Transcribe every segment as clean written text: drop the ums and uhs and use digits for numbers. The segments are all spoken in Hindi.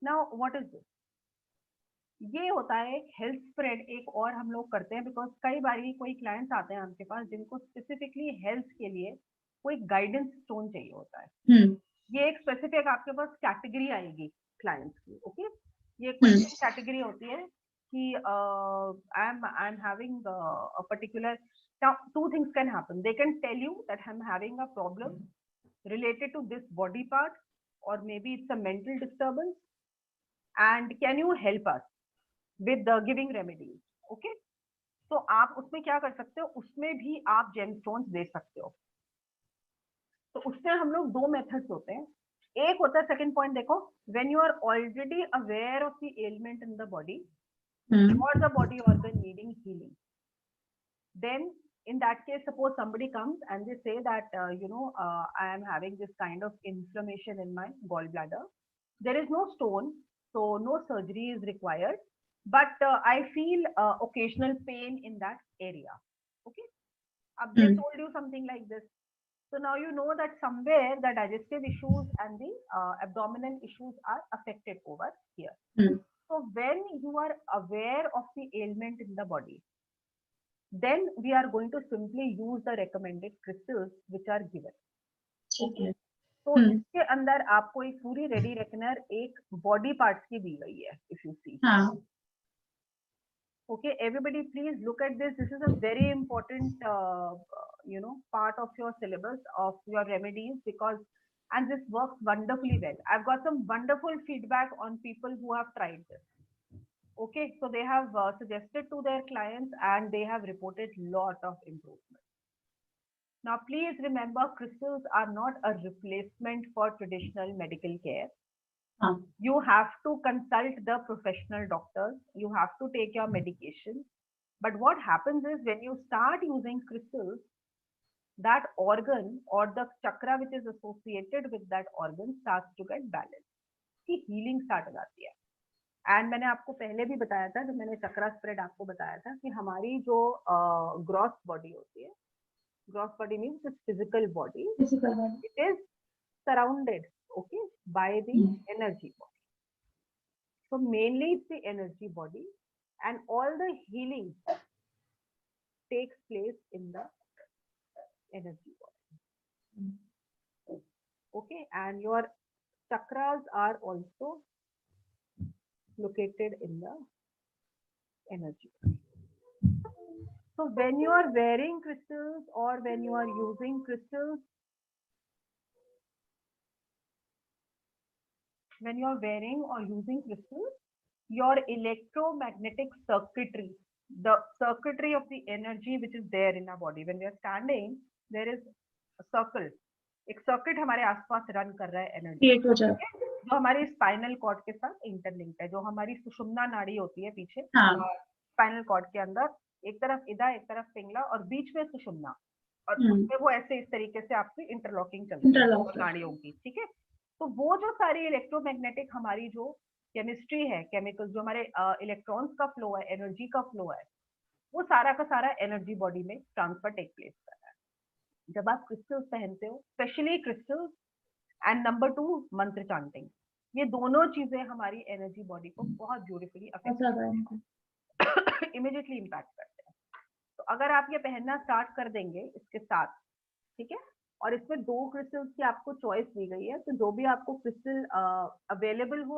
Now what is this? ये होता है एक हेल्थ स्प्रेड, एक और हम लोग करते हैं बिकॉज कई बारी कोई क्लाइंट्स आते हैं आपके पास जिनको स्पेसिफिकली हेल्थ के लिए कोई गाइडेंस स्टोन चाहिए होता है। ये एक स्पेसिफिक आपके पास कैटेगरी आएगी क्लाइंट्स की, ओके। ये एक कैटेगरी होती है कि I am having a particular, now two things can happen. They can tell you that I'm having a problem related to this body part, or maybe it's a mental disturbance, and can you help us with the giving remedies, okay? तो आप उसमें क्या कर सकते हो, उसमें भी आप जेमस्टोन्स दे सकते हो। तो उसमें हम लोग दो मेथड्स होते हैं। एक होता है, सेकंड पॉइंट देखो, when you are already aware of the element in the body or the body organ needing healing, then in that case, suppose somebody comes and they say that I am having this kind of inflammation in my gallbladder. There is no stone, so no surgery is required, but I feel occasional pain in that area, okay. They told you something like this, so now you know that somewhere the digestive issues and the abdominal issues are affected over here. So when you are aware of the ailment in the body, then we are going to simply use the recommended crystals which are given. Okay. तो इसके अंदर आपको एक पूरी रेडी रेकनर एक बॉडी पार्ट्स की दी गई है, if you see. Okay, everybody please look at this. This is a very important part of your syllabus of your remedies, because and this works wonderfully well. I've got some wonderful feedback on people who have tried this. Okay, so they have suggested to their clients and they have reported lot of improvement. Now please remember, crystals are not a replacement for traditional medical care. You have to consult the professional doctors, you have to take your medication, but what happens is when you start using crystals, that organ or the chakra which is associated with that organ starts to get balanced, की healing start हो जाती है। एंड मैंने आपको पहले भी बताया था, जब मैंने चक्रा स्प्रेड आपको बताया था, कि हमारी जो ग्रॉस बॉडी होती है, gross body means physical body, it is surrounded, okay, by the energy body. So mainly it's the energy body, and all the healing takes place in the energy body. Okay, and your chakras are also located in the energy body. So when you are wearing crystals or when you are using crystals, when you are wearing or using crystals, your electromagnetic circuitry, the circuitry of the energy which is there in our body, when we are standing, there is a circle, एक सर्किट हमारे आसपास रन कर रहा है एनर्जी, जो हमारी स्पाइनल कॉर्ड के साथ इंटरलिंक्ड है, जो हमारी सुषुम्ना नाड़ी होती है पीछे स्पाइनल कॉर्ड के अंदर, एक तरफ इदा एक तरफ पिंगला और बीच में सुषुम्ना, और उसमें वो ऐसे इस तरीके से आपकी इंटरलॉकिंग चलती है नाड़ियों की, ठीक है। तो वो जो सारी इलेक्ट्रोमैग्नेटिक हमारी जो केमिस्ट्री है, केमिकल जो हमारे इलेक्ट्रॉन्स का फ्लो है, एनर्जी का फ्लो है, वो सारा का सारा एनर्जी बॉडी में ट्रांसफर टेक प्लेस कर रहा है जब आप क्रिस्टल्स पहनते हो, स्पेशली क्रिस्टल्स। एंड नंबर 2, मंत्र चांटिंग, ये दोनों चीजें हमारी एनर्जी बॉडी को बहुत ब्यूटीफुली अफेक्ट इमीडिएटली इम्पैक्ट करते हैं। तो अगर आप ये पहनना स्टार्ट कर देंगे इसके साथ, ठीक है, और इसमें 2 क्रिस्टल्स की आपको चॉइस दी गई है, तो जो भी आपको क्रिस्टल अवेलेबल हो,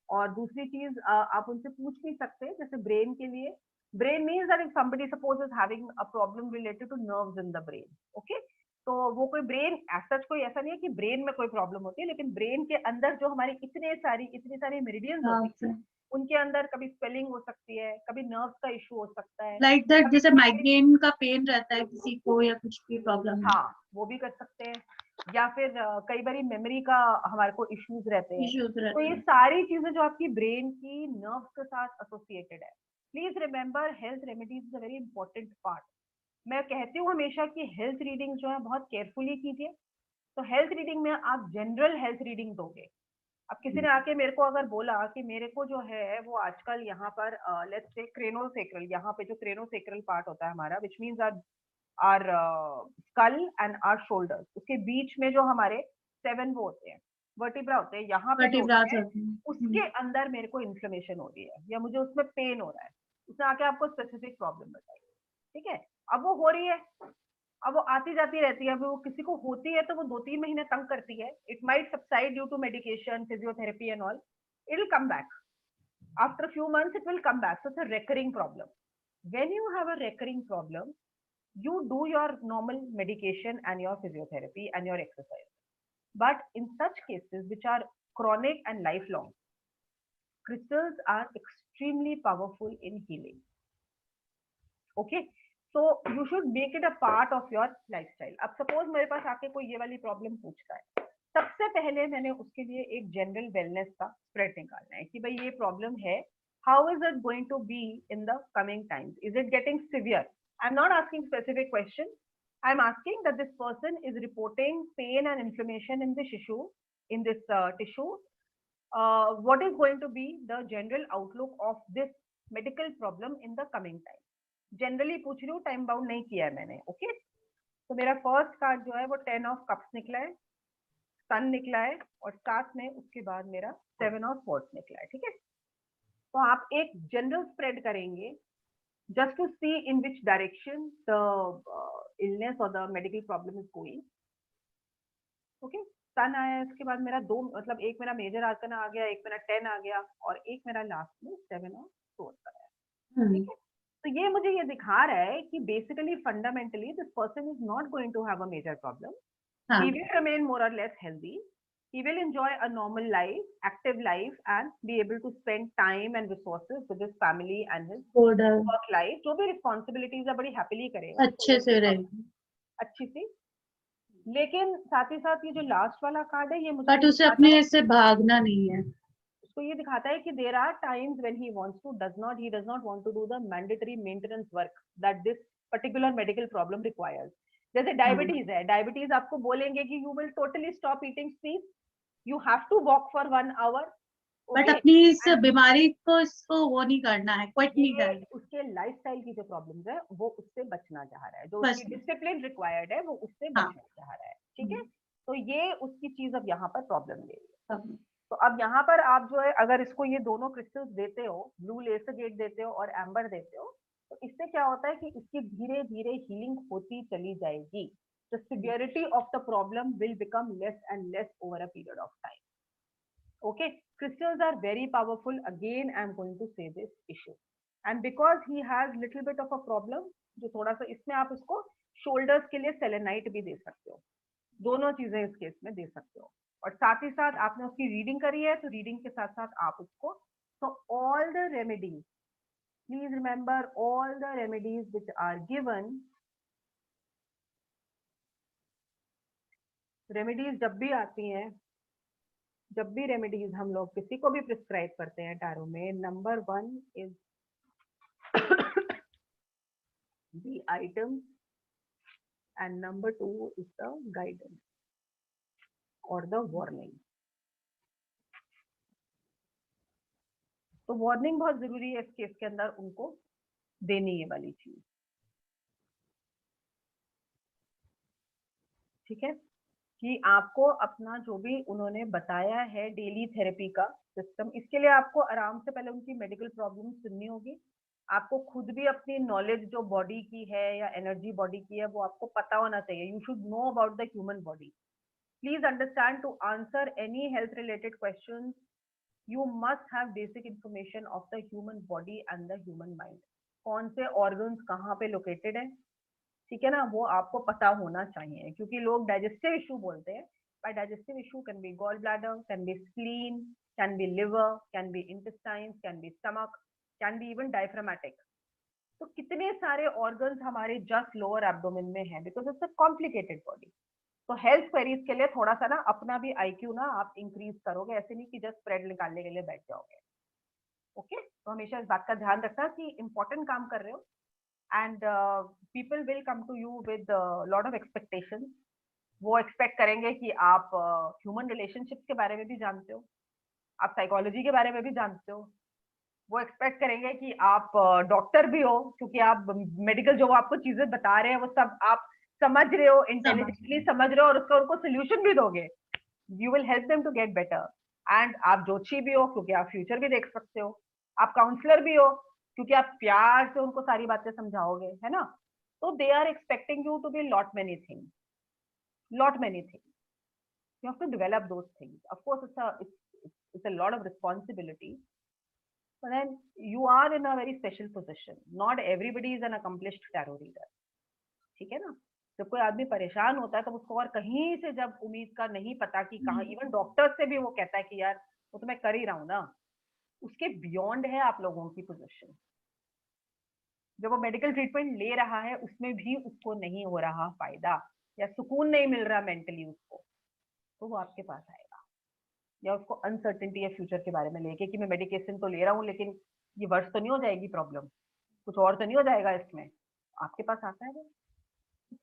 और दूसरी चीज आप उनसे पूछ भी सकते हैं, जैसे ब्रेन के लिए, brain means that if somebody suppose is having a problem related two nerves in the brain, okay, तो वो कोई ब्रेन सच कोई ऐसा नहीं है कि ब्रेन में कोई प्रॉब्लम होती है, लेकिन ब्रेन के अंदर जो हमारी इतनी सारी मेरिडियंस होती है, उनके अंदर कभी स्वेलिंग हो सकती है, कभी नर्व्स का इशू हो सकता है, लाइक दैट, जैसे माइग्रेन का पेन रहता है किसी को या कुछ भी प्रॉब्लम, हाँ वो भी कर सकते हैं, या फिर कई बार मेमोरी का हमारे को इश्यूज रहते हैं, तो ये सारी चीजें जो आपकी ब्रेन की नर्व्स के साथ एसोसिएटेड है। Please remember, health remedies is a very important part. मैं कहती हूँ हमेशा कि हेल्थ रीडिंग जो है बहुत केयरफुली कीजिए। तो हेल्थ रीडिंग में आप जनरल हेल्थ रीडिंग दोगे। अब किसी ने आके मेरे को अगर बोला कि मेरे को जो है वो आजकल यहाँ पर लेट्स से क्रेनोसेक्रल, यहाँ पे जो क्रेनोसेक्रल पार्ट होता है हमारा, which means our skull and our shoulders, उसके बीच में जो हमारे 7 वो होते हैं वर्टिब्रा होते हैं, यहाँ पे जो है, उस उसके अंदर मेरे को इन्फ्लेमेशन हो रही है या मुझे उसमें पेन हो रहा है, उसने आके आपको स्पेसिफिक प्रॉब्लम बताई, ठीक है। अब वो हो रही है, अब वो आती जाती रहती है, अब वो किसी को होती है तो वो 2-3 महीने तंग करती है, it might subside due to medication, physiotherapy and all, it will come back after a few months, it will come back. So it's a recurring problem. When you have a recurring problem, you do your normal medication and your physiotherapy and your exercise. But in such cases which are chronic and lifelong, crystals are extremely powerful in healing. Okay, so you should make it a part of your lifestyle. अब suppose मेरे पास आके कोई ये वाली problem पूछता है, सबसे पहले मैंने उसके लिए एक जनरल वेलनेस का स्प्रेड निकालना है कि भाई ये प्रॉब्लम है, how is it going to be in the coming times, is it getting severe, I am not asking specific question, I am asking that this person is reporting pain and inflammation in this tissue, tissue, what is going to be the general outlook of this medical problem in the coming time. Generally पूछ रही हूँ, टाइम बाउंड नहीं किया है मैंने, ओके। तो मेरा फर्स्ट कार्ड जो है वो 10 ऑफ कप्स निकला है, सन निकला है, और साथ में उसके बाद मेरा 7 ऑफ स्वॉर्ड्स निकला है, ठीक है। तो आप एक जनरल स्प्रेड करेंगे just to see in which direction the illness or the medical problem is going. Okay, सन आया है, इसके बाद मेरा दो, मतलब एक मेरा मेजर आर्कना आ गया, एक मेरा 10 आ गया, और एक मेरा लास्ट में 7 ऑफ स्वॉर्ड्स आया, ठीक है। तो ये मुझे ये दिखा रहा है कि basically fundamentally this person is not going to have a major problem, he will remain more or less healthy, he will enjoy a normal life, active life, and be able to spend time and resources with his family and his work life, जो भी responsibilities है बड़ी happily करेगा, अच्छे से रहेगी, अच्छी सी। लेकिन साथ ही साथ ये जो लास्ट वाला कार्ड है, ये मुझे बट उसे अपने से भागना नहीं है, उसको ये दिखाता है कि there are times when he wants to, he does not want to do the mandatory maintenance work that this particular medical problem requires. जैसे डायबिटीज है, डायबिटीज आपको बोलेंगे कि you will totally stop eating sweet, you have to walk for 1 hour, but अपनी इस बीमारी को इसको वो नहीं करना है, क्विट नहीं करना है, उसके लाइफस्टाइल की जो प्रॉब्लम्स है वो उससे बचना चाह रहा है, जो उसकी डिसिप्लिन रिक्वायर्ड है वो उससे बचना चाह रहा है, ठीक है। तो ये उसकी चीज अब यहाँ पर प्रॉब्लम ले रही है। तो अब यहाँ पर आप जो है, अगर इसको ये दोनों क्रिस्टल्स देते हो, ब्लू लेसरगेट देते हो और एम्बर देते हो, तो इससे क्या होता है कि इसकी धीरे धीरे हीलिंग होती चली जाएगी, the severity of the problem will become less and less over a period of time. Okay, crystals are very powerful. Again, I am going to say this issue, and because he has little bit of a problem, जो थोड़ा सा इसमें आप उसको shoulders के लिए सेलेनाइट भी दे सकते हो, दोनों चीजें इस केस में दे सकते हो, और साथ ही साथ आपने उसकी रीडिंग करी है, तो रीडिंग के साथ साथ आप उसको, so all the remedies, please remember all the remedies which are given, remedies जब भी आती हैं, जब भी रेमेडीज हम लोग किसी को भी प्रिस्क्राइब करते हैं टैरो में, number 1 is the item and number 2 is the guidance और द वार्निंग। तो वार्निंग बहुत जरूरी है इस केस के अंदर उनको देनी, ये वाली चीज, ठीक है, कि आपको अपना जो भी उन्होंने बताया है डेली थेरेपी का सिस्टम, इसके लिए आपको आराम से पहले उनकी मेडिकल प्रॉब्लम सुननी होगी, आपको खुद भी अपनी नॉलेज जो बॉडी की है या एनर्जी बॉडी की है वो आपको पता होना चाहिए, you should know about the human body, please understand to answer any health related question, you must have basic information of the human body and the human mind, कौन से organs कहाँ पे located है, ठीक है ना, वो आपको पता होना चाहिए, क्योंकि लोग डाइजेस्टिव इशू बोलते हैं, by digestive issue can be gall bladder, can be spleen, can be liver, can be intestines, can be stomach, can be even diaphragmatic. तो कितने सारे organs हमारे just lower abdomen में हैं, because it's a complicated body. तो हेल्थ क्वेरीज के लिए थोड़ा सा ना अपना भी आईक्यू ना आप इंक्रीज करोगे, ऐसे नहीं कि जस्ट स्प्रेड निकालने के लिए बैठ जाओगे, ओके। तो हमेशा इस बात का ध्यान रखना कि इंपॉर्टेंट काम कर रहे हो, and people will come to you with lot of expectations, वो एक्सपेक्ट करेंगे कि आप ह्यूमन रिलेशनशिप्स के बारे में भी जानते हो, आप साइकोलॉजी के बारे में भी जानते हो, वो एक्सपेक्ट करेंगे कि आप डॉक्टर भी हो, क्योंकि आप मेडिकल जो आपको चीजें बता रहे हैं वो सब आप समझ रहे हो, इंटेलिजेंटली समझ रहे हो, और उसका उनको सोल्यूशन भी दोगे, you will help them to get better. And आप ज्योतिषी भी हो क्योंकि आप फ्यूचर भी देख सकते हो, आप काउंसलर भी हो क्योंकि आप प्यार से उनको सारी बातें समझाओगे, है ना? तो they are expecting you to be lot many things, lot many things. You have to develop those things. Of course, it's a lot of responsibility, but then you are in a very special position. Not everybody is an accomplished tarot reader. ठीक है ना? जब कोई आदमी परेशान होता है तो उसको और कहीं से जब उम्मीद का नहीं पता कि कहाँ, इवन डॉक्टर से भी वो कहता है कि यार वो तो मैं कर ही रहा हूँ ना, उसके बियॉन्ड है आप लोगों की पोजीशन। जब वो मेडिकल ट्रीटमेंट ले रहा है उसमें भी उसको नहीं हो रहा फायदा या सुकून नहीं मिल रहा मेंटली उसको, तो वो आपके पास आएगा। या उसको अनसर्टेनिटी है फ्यूचर के बारे में लेके कि मैं मेडिकेशन तो ले रहा हूँ लेकिन ये वर्ष तो नहीं हो जाएगी प्रॉब्लम, कुछ और तो नहीं हो जाएगा इसमें, आपके पास आता है वो।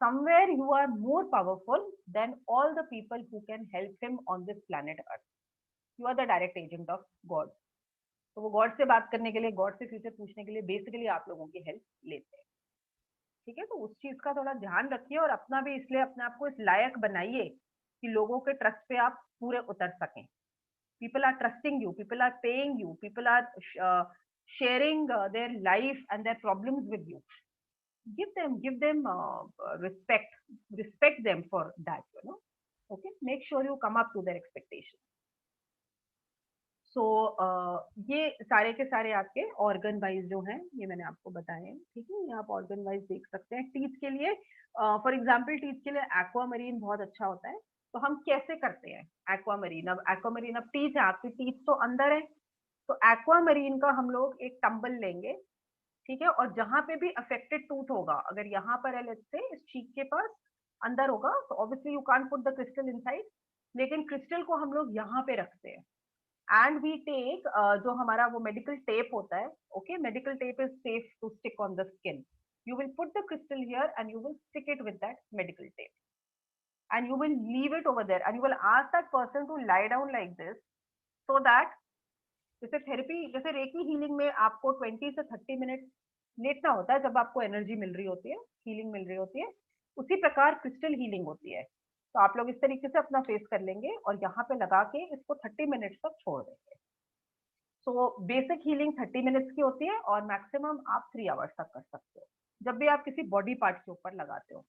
somewhere you are more powerful than all the people who can help him on this planet earth. You are the direct agent of god. तो वो गॉड से बात करने के लिए, गॉड से फ्यूचर पूछने के लिए बेसिकली आप लोगों की हेल्प लेते हैं। ठीक है, तो उस चीज का थोड़ा ध्यान रखिए और अपना भी इसलिए अपने आप को इस लायक बनाइए कि लोगों के ट्रस्ट पे आप पूरे उतर सकें। People are trusting you, people are paying you, people are sharing their life and their problems with you. Give them respect them for that, you know. Okay, make sure you come up to their expectations. So ये सारे के सारे आपके ऑर्गन वाइज जो हैं ये मैंने आपको बताए हैं। ठीक है, ये आप ऑर्गन वाइज देख सकते हैं। टीथ के लिए फॉर एग्जांपल टीथ के लिए एक्वामरीन बहुत अच्छा होता है। तो हम कैसे करते हैं एक्वामरीन? अब टीथ है, आपकी टीथ तो अंदर है, तो एक्वामरीन का हम लोग एक टंबल लेंगे, ठीक है, और जहां पे भी अफेक्टेड टूथ होगा, अगर यहाँ पर है लेट्स से इस चीक के पास अंदर होगा, तो obviously you can't put the crystal inside, लेकिन क्रिस्टल को हम लोग यहाँ पे रखते हैं। एंड वी टेक जो हमारा वो मेडिकल टेप होता है, okay, medical tape is safe to stick on the skin. You will put the crystal here and you will stick it with that medical tape, and you will leave it over there, and you will ask that person to lie down like this, so that जैसे थेरेपी, जैसे रेकी हीलिंग में आपको 20 से 30 मिनट लेटना होता है जब आपको एनर्जी मिल रही होती है, हीलिंग मिल रही होती है, उसी प्रकार क्रिस्टल हीलिंग होती है। तो आप लोग इस तरीके से अपना फेस कर लेंगे और यहाँ पे लगा के इसको 30 मिनट्स तक छोड़ देंगे। सो बेसिक हीलिंग 30 मिनट्स की होती है और मैक्सिमम आप 3 आवर्स तक कर सकते हो जब भी आप किसी बॉडी पार्ट के ऊपर लगाते हो।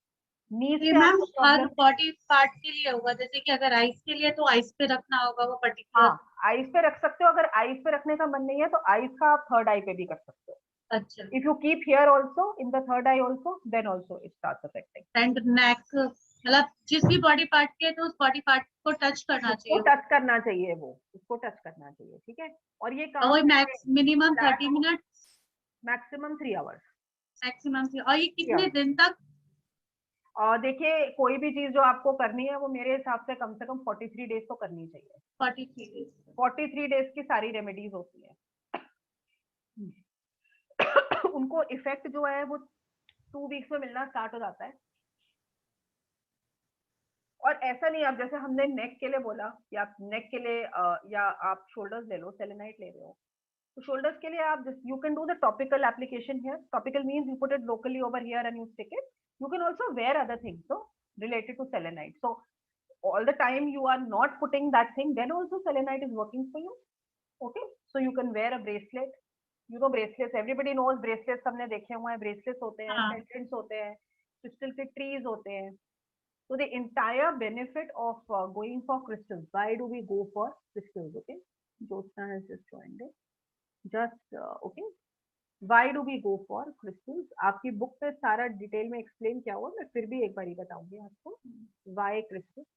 नीज ये पे मैम आपको हर प्रॉब्लम, बॉडी पार्ट के लिए होगा, जैसे कि अगर आइस के लिए तो आइस पे रखना होगा वो पर्टिकुलर। हाँ आइस पे रख सकते हो, अगर आइस पे रखने का मन नहीं है तो आइस का आप थर्ड आई पे भी कर सकते हो। अच्छा। If you keep here also in the third eye also, then also it starts affecting. And neck, मतलब जिस भी बॉडी पार्ट के तो उस बॉडी पार्ट को टच करना उसको चाहिए। टच करना चाहिए, वो उसको टच करना चाहिए। ठीक है, और ये और कहाँ वही पे? Max minimum 30 minute, maximum 3 hours. Maximum. और ये कितने दिन तक? और देखिए कोई भी चीज जो आपको करनी है वो मेरे हिसाब से कम 43 डेज तो करनी चाहिए। 43 डेज। 43 डेज की सारी रेमेडीज होती है। उनको इफेक्ट जो है वो 2 वीक्स में मिलना स्टार्ट हो जाता है। और ऐसा नहीं, आप जैसे हमने नेक के लिए बोला कि आप नेक के लिए या आप शोल्डर्स ले लो, सेलेनाइट ले रहे हो, तो शोल्डर्स के लिए आप just you can do the topical application here. Topical means you put it locally over here and you stick it. You can also wear other things so related to selenite. So all the time you are not putting that thing, then also selenite is working for you. Okay, so you can wear a bracelet. You know bracelets, everybody knows bracelets, सबने देखे हुए हैं, bracelets होते हैं, हाँ। pendants होते हैं, crystal के trees होते हैं। So the entire benefit of going for crystals, why do we go for crystals? Okay, Jyotsna has just joined it. Just okay, why do we go for crystals? आपकी बुक पे सारा डिटेल में एक्सप्लेन किया हुआ, मैं फिर भी एक बार ही बताऊंगी आपको। Why crystals?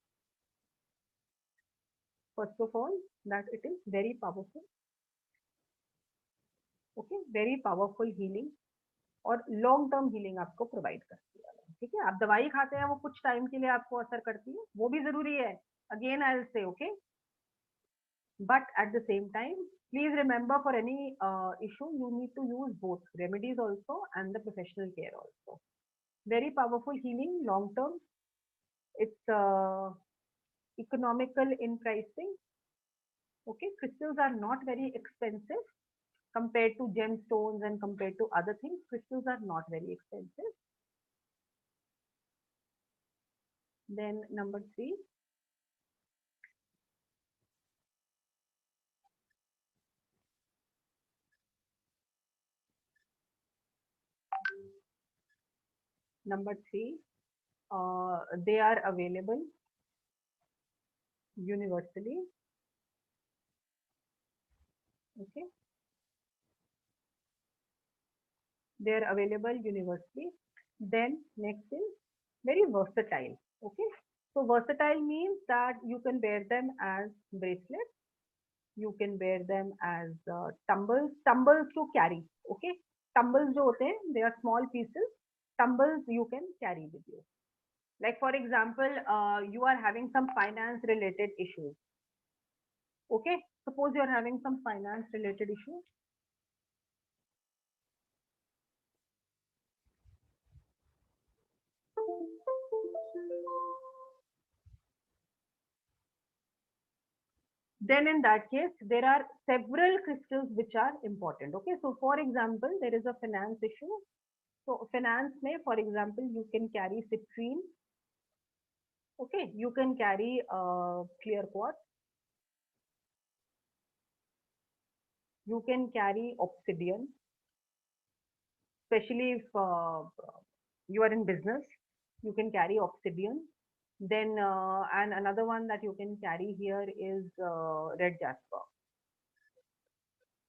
First of all, that it is very powerful. Okay, very powerful healing और लॉन्ग टर्म हीलिंग आपको प्रोवाइड करती है। ठीक है, आप दवाई खाते हैं वो कुछ टाइम के लिए आपको असर करती है, वो भी जरूरी है, again I will say okay, but at the same time please remember for any issue you need to use both remedies also and the professional care also. Very powerful healing, long term, it's economical in pricing. Okay, crystals are not very expensive compared to gemstones and compared to other things. Crystals are not very expensive. Then number 3, Number 3, they are available universally. Okay, they are available universally. Then next is very versatile. Okay, so versatile means that you can wear them as bracelets, you can wear them as tumbles to carry. Okay, tumbles जो होते हैं, they are small pieces. Tumbles you can carry with you. Like for example, you are having some finance related issues. Okay, suppose you are having some finance related issues. Then in that case, there are several crystals which are important. Okay, so for example, there is a finance issue. So finance may, for example, you can carry citrine. Okay, you can carry clear quartz. You can carry obsidian, especially if you are in business. You can carry obsidian. Then and another one that you can carry here is red jasper.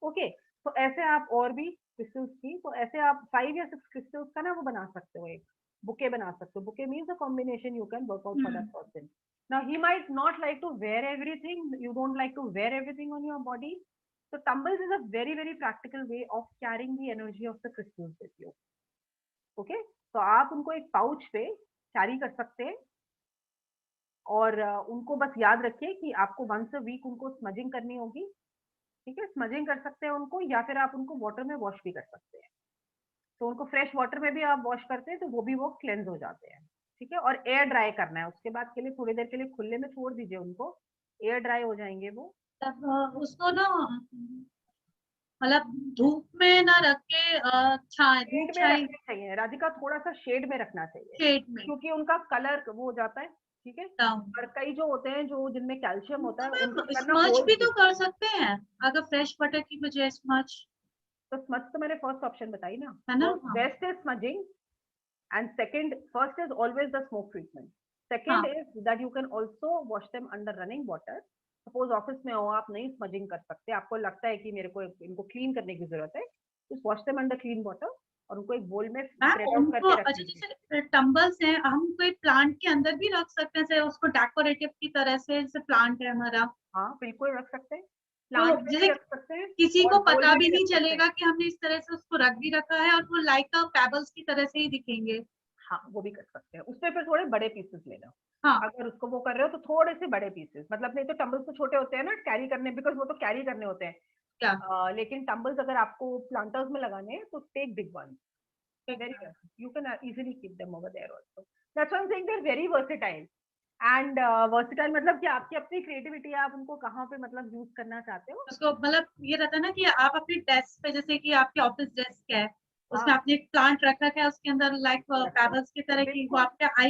Okay, तो ऐसे आप और भी क्रिस्टल्स की, तो ऐसे आप 5 या 6 क्रिस्टल्स का ना वो बना सकते हो, एक बुके बना सकते हो. Bouquet means a combination you can work out for that person. Now he might not like to wear everything, you don't like to wear everything on your body, so tumbles is a very very practical way of carrying the energy of the crystals with you. Okay, तो आप उनको एक पाउच पे कैरी कर सकते हैं और उनको बस याद रखिए कि आपको वंस अ वीक उनको स्मजिंग करनी होगी. ठीक है, स्मजिंग कर सकते हैं उनको, या फिर आप उनको वाटर में वॉश भी कर सकते हैं. तो उनको फ्रेश वाटर में भी आप वॉश करते हैं तो वो भी वो क्लेंज हो जाते हैं. ठीक है, और एयर ड्राई करना है उसके बाद के लिए, थोड़ी देर के लिए खुले में छोड़ दीजिए उनको, एयर ड्राई हो जाएंगे वो. तब उसको ना मतलब धूप में ना रख के शेड में रखना चाहिए राधिका, थोड़ा सा शेड में रखना चाहिए, शेड में, क्योंकि उनका कलर वो हो जाता है. ठीक है, और कई जो होते हैं जो जिनमें कैल्शियम होता है, उनका स्मच भी तो कर सकते हैं अगर फ्रेश बटर की बजाय स्मच. तो स्मच तो मैंने फर्स्ट ऑप्शन बताई ना, है ना. Best is smudging and second, first is always the smoke treatment. Second is that you can also wash them under running water. Suppose office में हो, आप नहीं स्मजिंग कर सकते, आपको लगता है कि मेरे को इनको क्लीन करने की जरूरत है, तो wash them under clean water और उनको एक बोल में स्प्रेड आउट करके रख दीजिए. जैसे टम्बल्स हैं, हम कोई प्लांट के अंदर भी रख सकते हैं, उसको डेकोरेटिव की तरह से, जैसे प्लांट है हमारा. हाँ बिल्कुल रख सकते हैं, प्लांट प्लांट में रख सकते हैं, किसी को पता भी नहीं चलेगा कि हमने इस तरह से उसको रख भी रखा है, और वो लाइक पेबल्स की तरह से ही दिखेंगे. हाँ वो भी कर सकते हैं. उसमें फिर थोड़े बड़े पीसेस लेना. हाँ, अगर उसको वो कर रहे हो तो थोड़े से बड़े पीसेस, मतलब नहीं तो टम्बल्स तो छोटे होते हैं ना कैरी करने, बिकॉज वो तो कैरी करने होते हैं. क्या लेकिन टम्बल्स अगर आपको प्लांटर्स में लगाने हैं तो take big one. Very good. You can easily keep them over there also. That's why I'm saying they're very versatile. And versatile मतलब कि आपकी अपनी क्रिएटिविटी है, आप उनको कहाँ पे मतलब यूज करना चाहते हो. उसको मतलब ये रहता है ना कि आप अपनी डेस्क पे, जैसे कि आपके ऑफिस डेस्क है, उसमें हाँ, आपने एक प्लांट रखा है, उसके अंदर लाइक पेबल्स की तरह की वो आपके